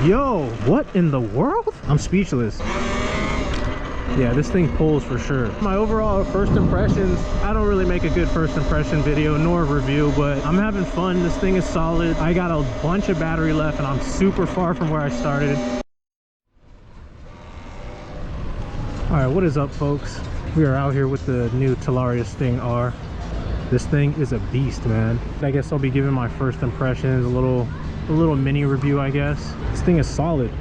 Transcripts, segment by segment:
Yo, what in the world? I'm speechless. Yeah, this thing pulls for sure. My overall first impressions, I don't really make a good first impression video nor review, but I'm having fun. This thing is solid. I got a bunch of battery left and I'm super far from where I started. All right, what is up, folks? We are out here with the new Talariasting R. This thing is a beast, man. I guess I'll be giving my first impressions, a little mini review, I guess. This thing is solid.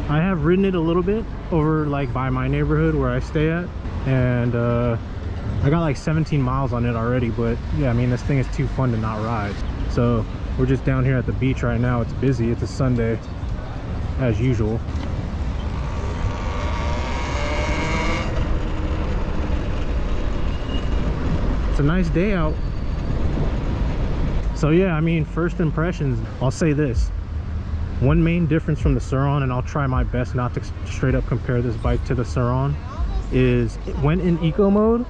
I have ridden it a little bit over like by my neighborhood where I stay at, and I got like 17 miles on it already. But yeah, I mean, this thing is too fun to not ride. So we're just down here at the beach right now. It's busy. It's a Sunday as usual. It's a nice day out. So yeah, I mean, first impressions, I'll say this. One main difference from the Surron, and I'll try my best not to straight up compare this bike to the Surron, is when in eco mode,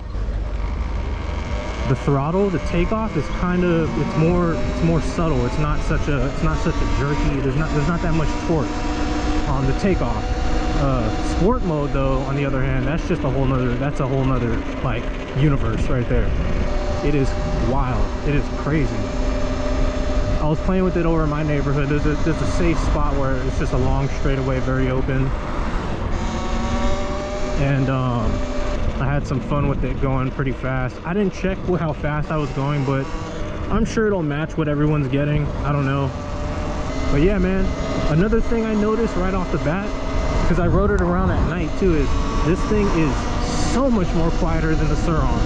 the throttle, the takeoff is kind of, it's more subtle. It's not such a jerky, there's not that much torque on the takeoff. Sport mode though, on the other hand, that's just a whole nother like universe right there. It is wild. It is crazy. I was playing with it over in my neighborhood. There's a safe spot where it's just a long straightaway, very open, and I had some fun with it going pretty fast. I didn't check how fast I was going, but I'm sure it'll match what everyone's getting. I don't know, but yeah, man. Another thing I noticed right off the bat, because I rode it around at night too, is this thing is so much more quieter than the Surron.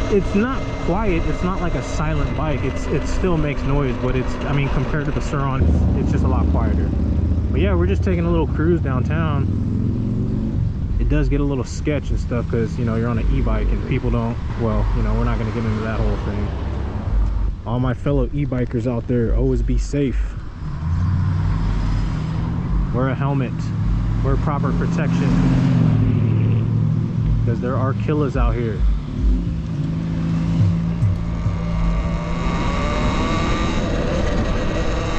It's not quiet, it's not like a silent bike. It still makes noise, but I mean, compared to the Surron, it's just a lot quieter. But yeah, we're just taking a little cruise downtown. It does get a little sketch and stuff because, you know, you're on an e-bike and people don't, well, you know, we're not going to get into that whole thing. All my fellow e-bikers out there, always be safe. Wear a helmet, wear proper protection, because there are killers out here.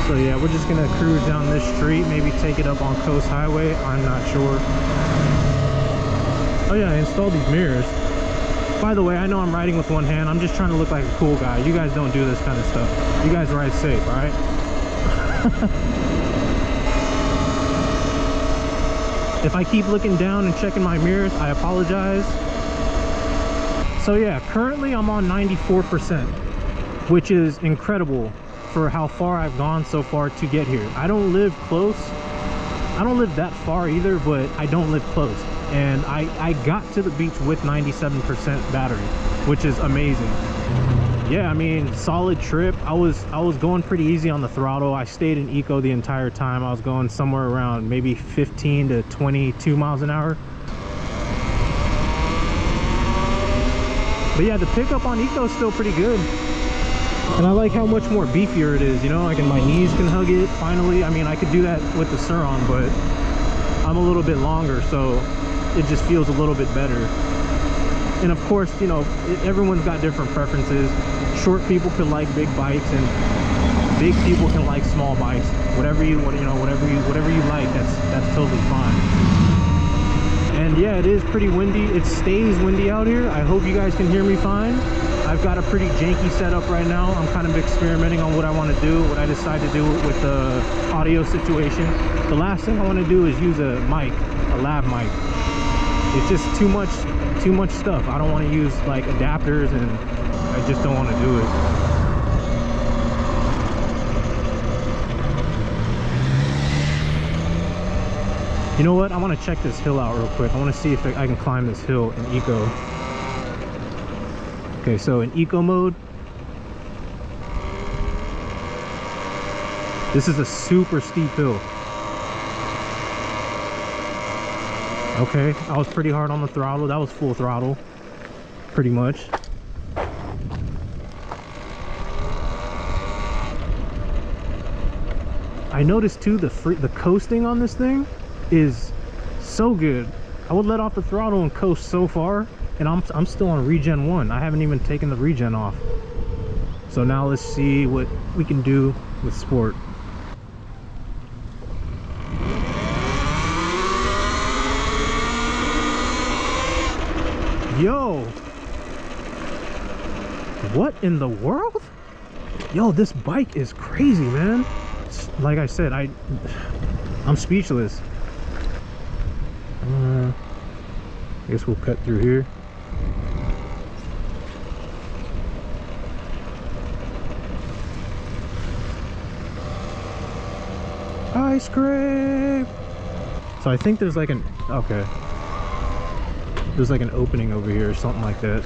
So yeah, we're just gonna cruise down this street, maybe take it up on Coast Highway, I'm not sure. Oh yeah, I installed these mirrors. By the way, I know I'm riding with one hand. I'm just trying to look like a cool guy. You guys don't do this kind of stuff. You guys ride safe, all right? If I keep looking down and checking my mirrors, I apologize. So yeah, currently I'm on 94%, which is incredible for how far I've gone so far to get here. I don't live close. I don't live that far either, but I don't live close. And I got to the beach with 97% battery, which is amazing. Yeah, I mean, solid trip. I was going pretty easy on the throttle. I stayed in eco the entire time. I was going somewhere around maybe 15 to 22 miles an hour. But yeah, the pickup on eco is still pretty good. And I like how much more beefier it is, you know, like, and my knees can hug it finally. I mean, I could do that with the Surron, but I'm a little bit longer, so it just feels a little bit better. And of course, you know, everyone's got different preferences. Short people can like big bikes, and big people can like small bikes. Whatever you like, that's totally fine. And yeah, it is pretty windy. It stays windy out here. I hope you guys can hear me fine. I've got a pretty janky setup right now. I'm kind of experimenting on what I want to do, what I decide to do with the audio situation. The last thing I want to do is use a mic, a lav mic. It's just too much stuff. I don't want to use like adapters, and I just don't want to do it. You know what? I want to check this hill out real quick. I want to see if I can climb this hill in eco. Okay, so in eco mode, this is a super steep hill. Okay, I was pretty hard on the throttle. That was full throttle, pretty much. I noticed too, the coasting on this thing is so good. I would let off the throttle and coast so far, and I'm still on regen 1. I haven't even taken the regen off. So now let's see what we can do with sport. Yo, what in the world? Yo, this bike is crazy, man. Like I said, I'm speechless. I guess we'll cut through here. Ice cream. So I think there's like an, okay, there's like an opening over here or something like that.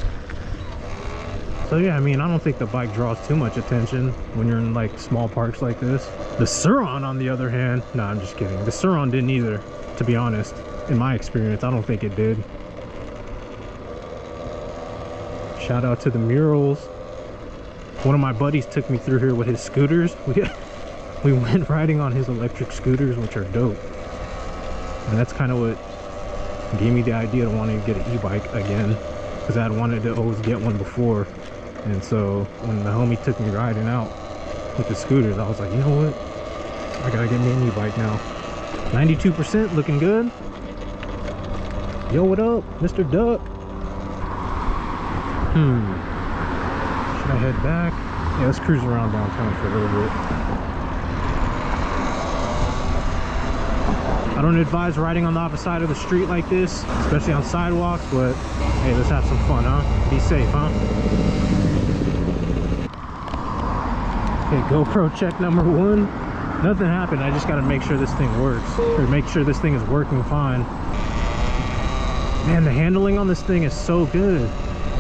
So yeah, I mean, I don't think the bike draws too much attention when you're in like small parks like this. The Surron, on the other hand, no, I'm just kidding. The Surron didn't either, to be honest. In my experience, I don't think it did. Shout out to the murals. One of my buddies took me through here with his scooters. We went riding on his electric scooters, which are dope. And that's kind of what gave me the idea to want to get an e-bike again, because I had wanted to always get one before. And so when the homie took me riding out with the scooters, I was like, you know what, I gotta get me an e-bike now. 92%, looking good. Yo, what up, Mr. Duck? Should I head back? Yeah, let's cruise around downtown for a little bit. I don't advise riding on the opposite side of the street like this, especially on sidewalks, but hey, let's have some fun, huh? Be safe, huh? Okay, GoPro check number 1. Nothing happened. I just got to make sure this thing works, or make sure this thing is working fine. Man, the handling on this thing is so good.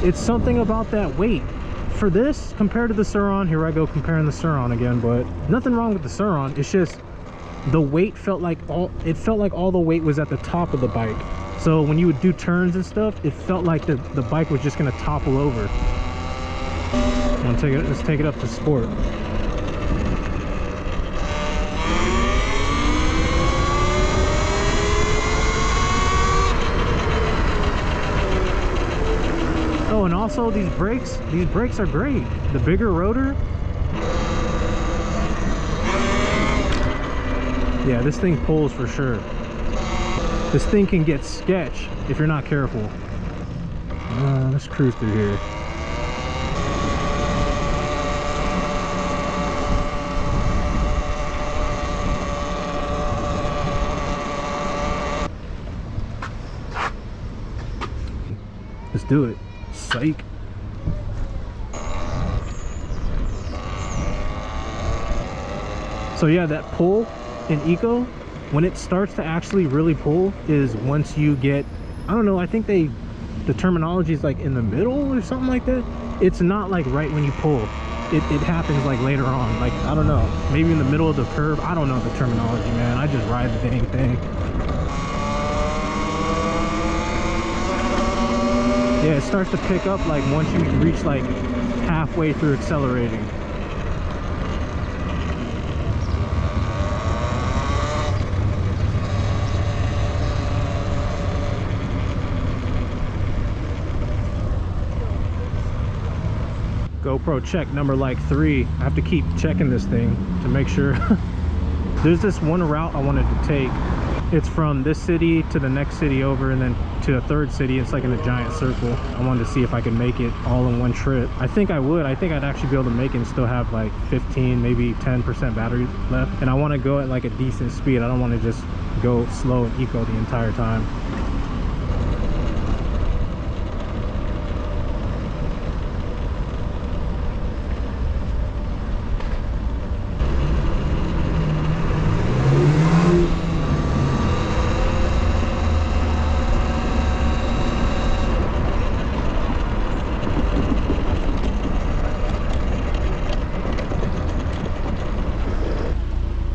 It's something about that weight. For this, compared to the Surron, here I go comparing the Surron again, but nothing wrong with the Surron. It's just the weight felt like all the weight was at the top of the bike. So when you would do turns and stuff, it felt like the bike was just gonna topple over. Let's take it up to sport. Oh, and also these brakes are great. The bigger rotor. Yeah, this thing pulls for sure. This thing can get sketch if you're not careful. Let's cruise through here. Let's do it. Psych. So yeah, that pull in eco, when it starts to actually really pull, is once you get, I don't know, I think the terminology is like in the middle or something like that. It's not like right when you pull. It happens like later on, like, I don't know, maybe in the middle of the curve. I don't know the terminology, man. I just ride the dang thing. Yeah, it starts to pick up like once you reach like halfway through accelerating. GoPro check number like 3. I have to keep checking this thing to make sure. There's this one route I wanted to take. It's from this city to the next city over, and then to a third city. It's like in a giant circle. I wanted to see if I could make it all in one trip. I think I would. I think I'd actually be able to make it and still have like 15, maybe 10% battery left. And I want to go at like a decent speed. I don't want to just go slow and eco the entire time.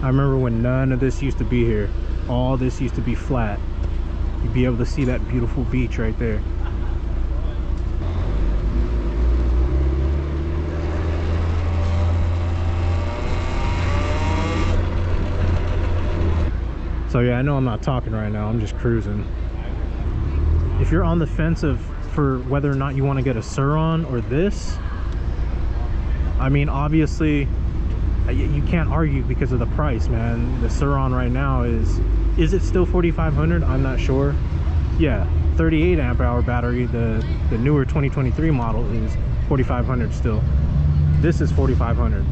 I remember when none of this used to be here. All this used to be flat. You'd be able to see that beautiful beach right there. So yeah, I know I'm not talking right now. I'm just cruising. If you're on the fence for whether or not you want to get a Surron or this, I mean, obviously, you can't argue because of the price, man. The Surron right now is it still 4,500? I'm not sure. Yeah, 38 amp hour battery. The newer 2023 model is 4,500 still. This is 4,500.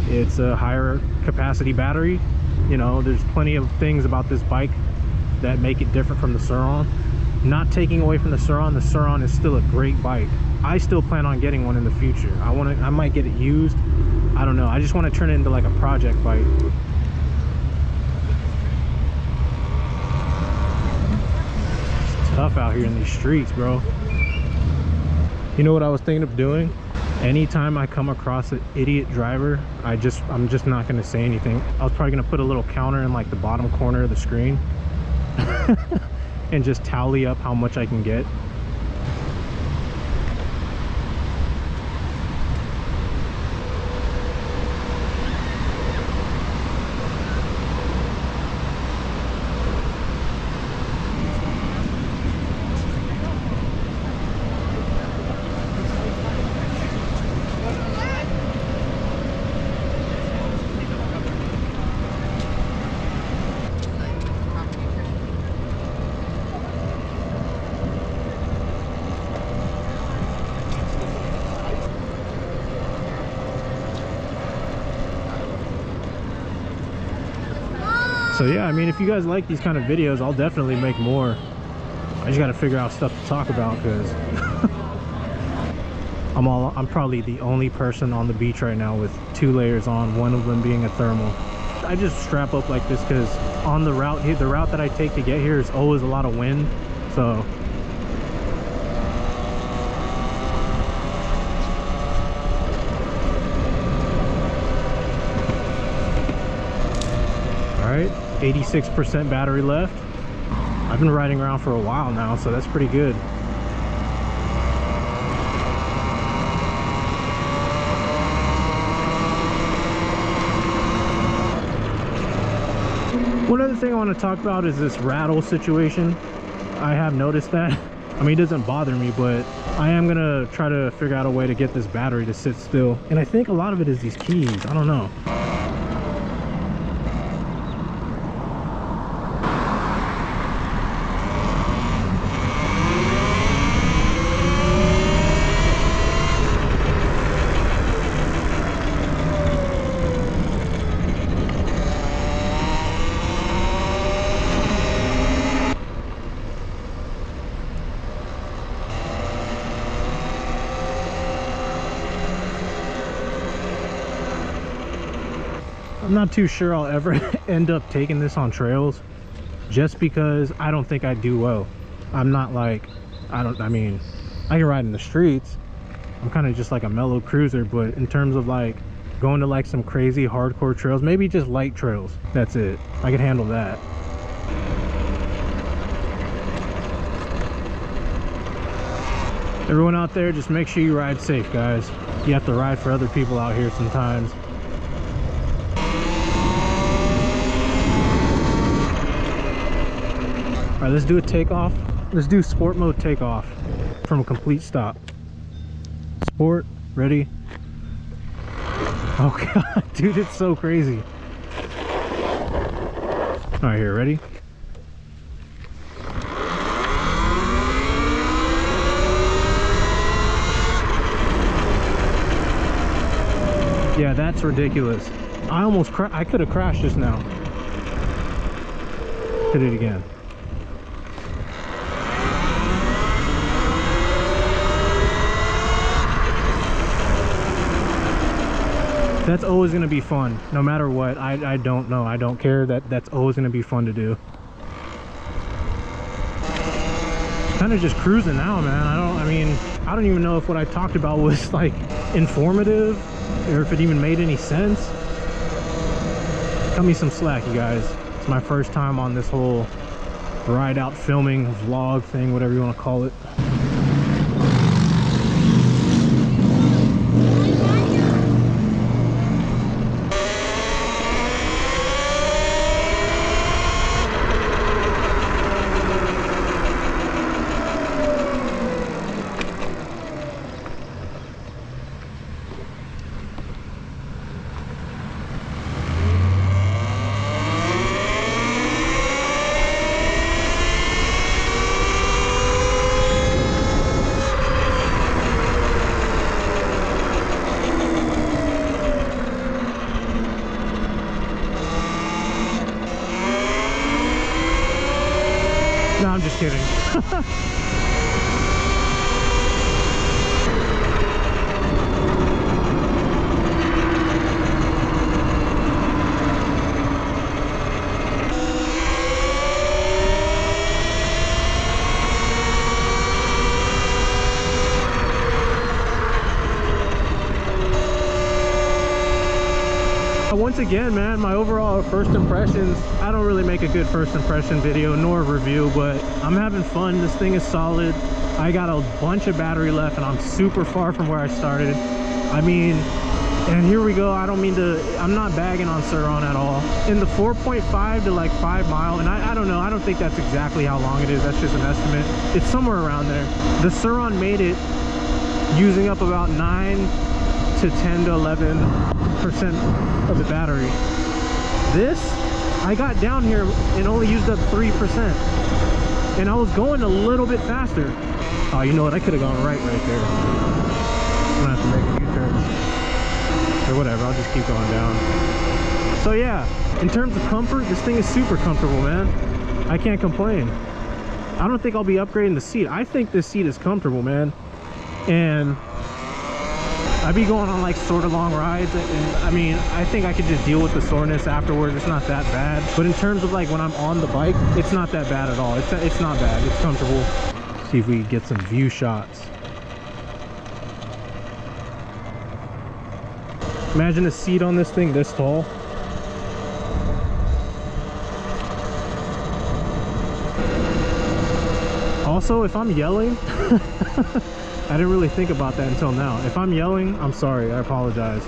It's a higher capacity battery. You know, there's plenty of things about this bike that make it different from the Surron. Not taking away from the Surron is still a great bike. I still plan on getting one in the future. I might get it used. I don't know. I just want to turn it into like a project bike. It's tough out here in these streets, bro. You know what I was thinking of doing? Anytime I come across an idiot driver, I'm just not going to say anything. I was probably going to put a little counter in like the bottom corner of the screen and just tally up how much I can get. So yeah, I mean, if you guys like these kind of videos, I'll definitely make more. I just got to figure out stuff to talk about because I'm probably the only person on the beach right now with 2 layers on, one of them being a thermal. I just strap up like this because on the route that I take to get here is always a lot of wind. So all right, 86% battery left. I've been riding around for a while now, so that's pretty good. One other thing I want to talk about is this rattle situation. I have noticed that. I mean, it doesn't bother me, but I am gonna try to figure out a way to get this battery to sit still. And I think a lot of it is these keys. I don't know. I'm not too sure I'll ever end up taking this on trails, just because I don't think I do well. I'm not like, I mean, I can ride in the streets. I'm kind of just like a mellow cruiser, but in terms of like going to like some crazy hardcore trails, maybe just light trails, that's it. I can handle that. Everyone out there, just make sure you ride safe, guys. You have to ride for other people out here sometimes. All right, let's do a takeoff. Let's do sport mode takeoff from a complete stop. Sport, ready? Oh God, dude, it's so crazy. All right, here, ready? Yeah, that's ridiculous. I could have crashed just now. Hit it again. That's always going to be fun, no matter what. I don't know. I don't care. That's always going to be fun to do. Kind of just cruising now, man. I don't even know if what I talked about was like informative or if it even made any sense. Cut me some slack, you guys. It's my first time on this whole ride out filming vlog thing, whatever you want to call it. kidding. Once again, man, my overall first impressions, I don't really make a good first impression video nor review, but I'm having fun. This thing is solid. I got a bunch of battery left and I'm super far from where I started. I mean, and here we go. I don't mean to, I'm not bagging on Surron at all. In the 4.5 to like 5 mile, and I don't know, I don't think that's exactly how long it is. That's just an estimate. It's somewhere around there. The Surron made it using up about 9 to 10 to 11% of the battery. This, I got down here and only used up 3%, and I was going a little bit faster. Oh, you know what, I could have gone right there. I'm gonna have to make a U-turn or whatever. I'll just keep going down. So yeah, in terms of comfort, this thing is super comfortable, man. I can't complain. I don't think I'll be upgrading the seat. I think this seat is comfortable, man. And I'd be going on like sort of long rides, and I mean, I think I could just deal with the soreness afterwards. It's not that bad. But in terms of like when I'm on the bike, it's not that bad at all. It's not bad. It's comfortable. See if we can get some view shots. Imagine a seat on this thing this tall. Also, if I'm yelling, I didn't really think about that until now. If I'm yelling, I'm sorry, I apologize.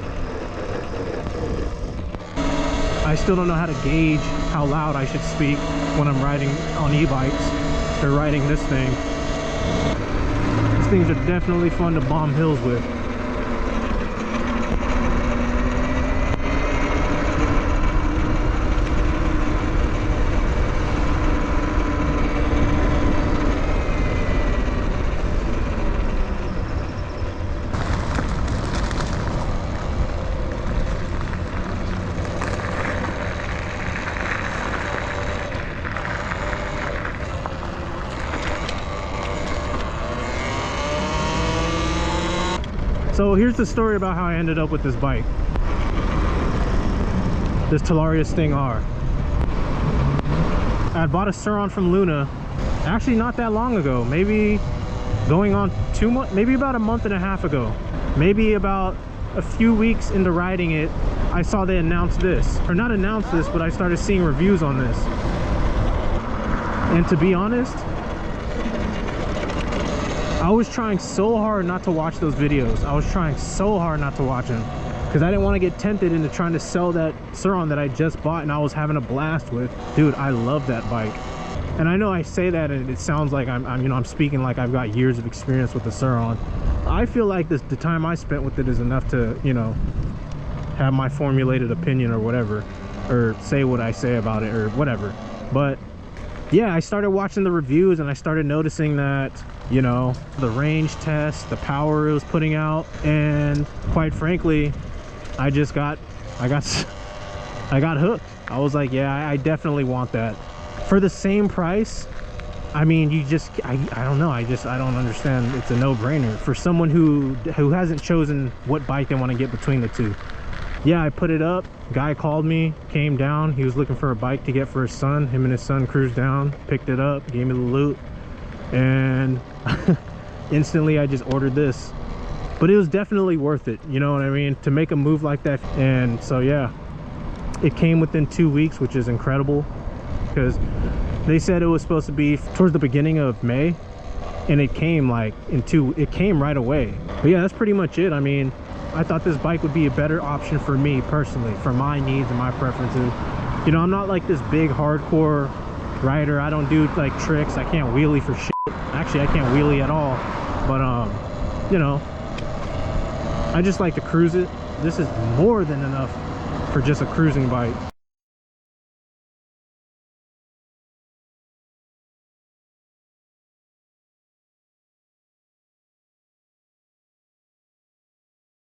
I still don't know how to gauge how loud I should speak when I'm riding on e-bikes or riding this thing. These things are definitely fun to bomb hills with. So here's the story about how I ended up with this bike. This Talariasting R. I bought a Surron from Luna actually not that long ago, maybe going on 2 months, maybe about a month and a half ago. Maybe about a few weeks into riding it, I saw they announced this, or not announced this, but I started seeing reviews on this. And to be honest, I was trying so hard not to watch those videos. I was trying so hard not to watch them because I didn't want to get tempted into trying to sell that Surron that I just bought and I was having a blast with. Dude, I love that bike. And I know I say that and it sounds like I'm speaking like I've got years of experience with the Surron. I feel like the time I spent with it is enough to, you know, have my formulated opinion or whatever, or say what I say about it or whatever. But yeah, I started watching the reviews and I started noticing that, you know, the range test, the power it was putting out, and quite frankly, I got hooked. I was like, yeah, I definitely want that. For the same price, I mean, I don't know, I don't understand. It's a no-brainer for someone who hasn't chosen what bike they want to get between the two. Yeah, I put it up. Guy called me, came down. He was looking for a bike to get for his son. Him and his son cruised down, picked it up, gave me the loot, and instantly I just ordered this. But it was definitely worth it, you know what I mean, to make a move like that. And so yeah, it came within 2 weeks, which is incredible because they said it was supposed to be towards the beginning of May, and it came like it came right away. But yeah, that's pretty much it. I mean, I thought this bike would be a better option for me personally, for my needs and my preferences. You know, I'm not like this big hardcore rider. I don't do like tricks. I can't wheelie for shit. Actually, I can't wheelie at all. But you know, I just like to cruise it. This is more than enough for just a cruising bike.